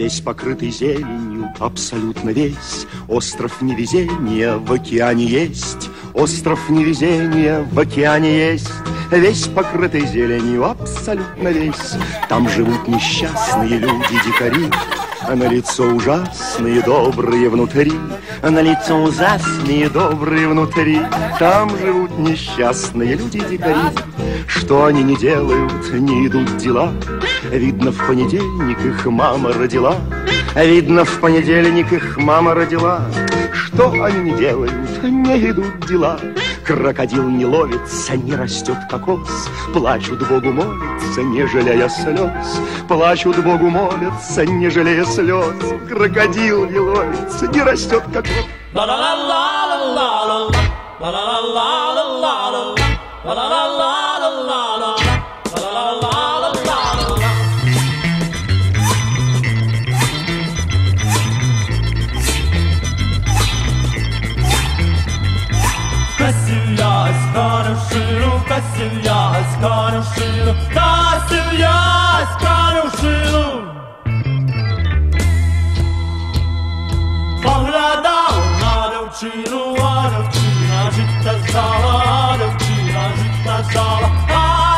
Весь покрытый зеленью, абсолютно весь. Остров невезения в океане есть. Остров невезения в океане есть. Весь покрытый зеленью, абсолютно весь. Там живут несчастные люди-дикари, а на лицо ужасные, добрые внутри. А на лицо ужасные, добрые внутри. Там живут несчастные люди-дикари. Что они не делают, не идут дела. Видно, в понедельник их мама родила. Видно, в понедельник их мама родила. Что они не делают, не идут дела. Крокодил не ловится, не растет кокос. Плачут Богу молятся, не жалея слез. Плачут Богу молятся, не жалея слез. Крокодил не ловится, не растет кокос. Косильясь, конюшину, косильясь, конюшину. Поглядав на дівчину, а дівчина життя ждала, а дівчина життя ждала, а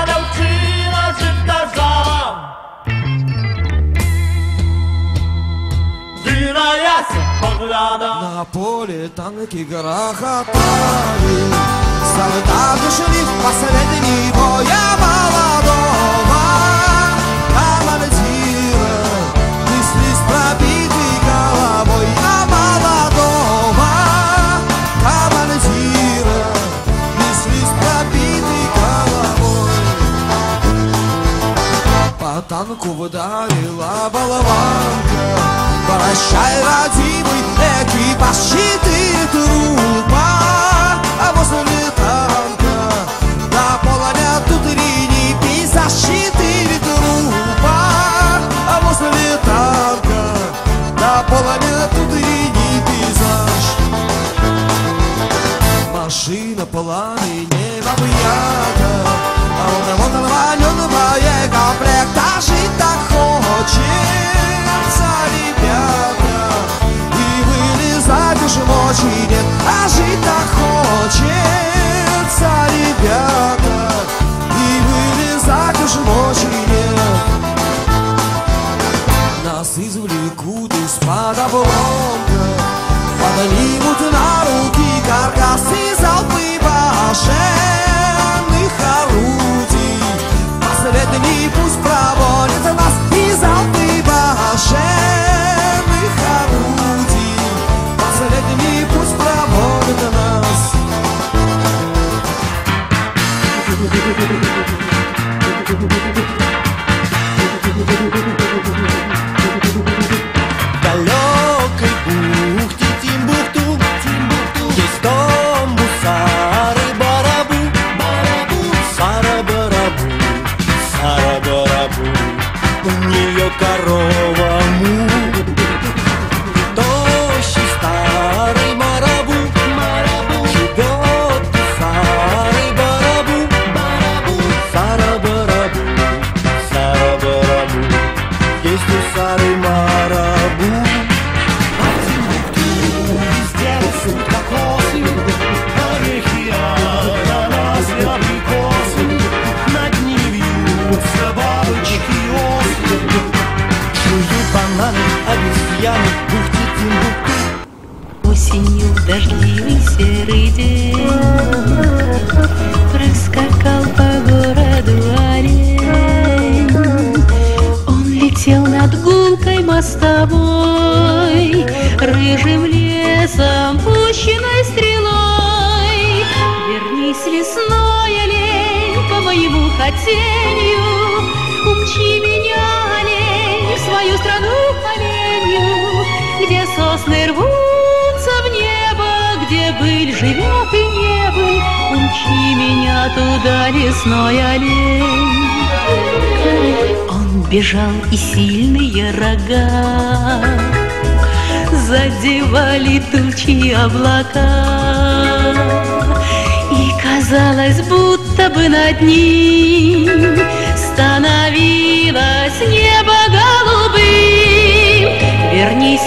дівчина життя ждала. Динаяся поглядав. На поле танки грохотали, солдаты шли посреди боя молодого командира. Мысли с пробитой головой, а молодого командира. Мысли с пробитой головой. По танку ударила болванка. Прощай, родимый, экипаж 4 трупа. А возле танка до полоня тут линий пейзаж 4 трупа. А возле танка до полоня тут линий пейзаж. Машина пламени объята, а он рванёного комплекта жить так хочется, ребята. И вылезать уж мочи нет, а жить так хочется, ребята. И вылезать уж мочи нет. Нас извлекут из-под обломка, поднимут на руки каркасы залпы башенных орудий. Последний пусть проводит нас и залпы башенных орудий. Последний пусть проводит нас. Далекой бухте Тимбукту, есть дом Сары-Барабу, Сара-Барабу, Сара-Барабу. У нее корова му, тощий старый Марабу, живет у Сары-Барабу, Сара-Барабу, Сара-Барабу. Есть у Сары Марабу. А в Тимбукту везде растут кокосы, орехи, ананас и абрикосы. Над ними вьются бабочки и осы. Жуют бананы, обезьяны в бухте Тимбукту. Осенью в дождливый серый день проскакал по городу олень. Он летел над гулкой мостовой, рыжим лесом, пущенной стрелой. Вернись, лесной олень, по моему хотению, умчи меня, олень, в свою страну оленью, где сосны рвутся в небо, где быль живет и небо. Умчи меня туда, лесной олень. Он бежал, и сильные рога задевали тучи облака, и казалось, будто бы над ним становилось небо голубым.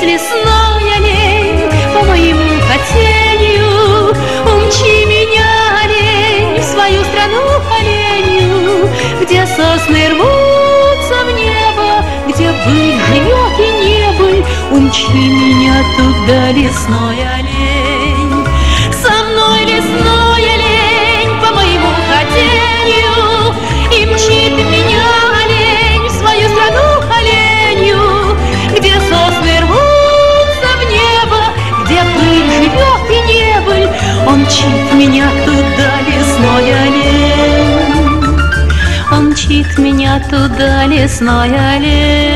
Весь лесной олень по моему хотению. Умчи меня, олень, в свою страну оленью, где сосны рвутся в небо, где быль живет и небыль. Умчи меня туда, лесной олень. Со мной лесной олень по моему хотению, и мчит меня олень в свою страну оленью, где сосны рвутся в небо, где пыль живет и небыль. Он мчит меня туда, лесной олень. Он мчит меня туда, лесной олень.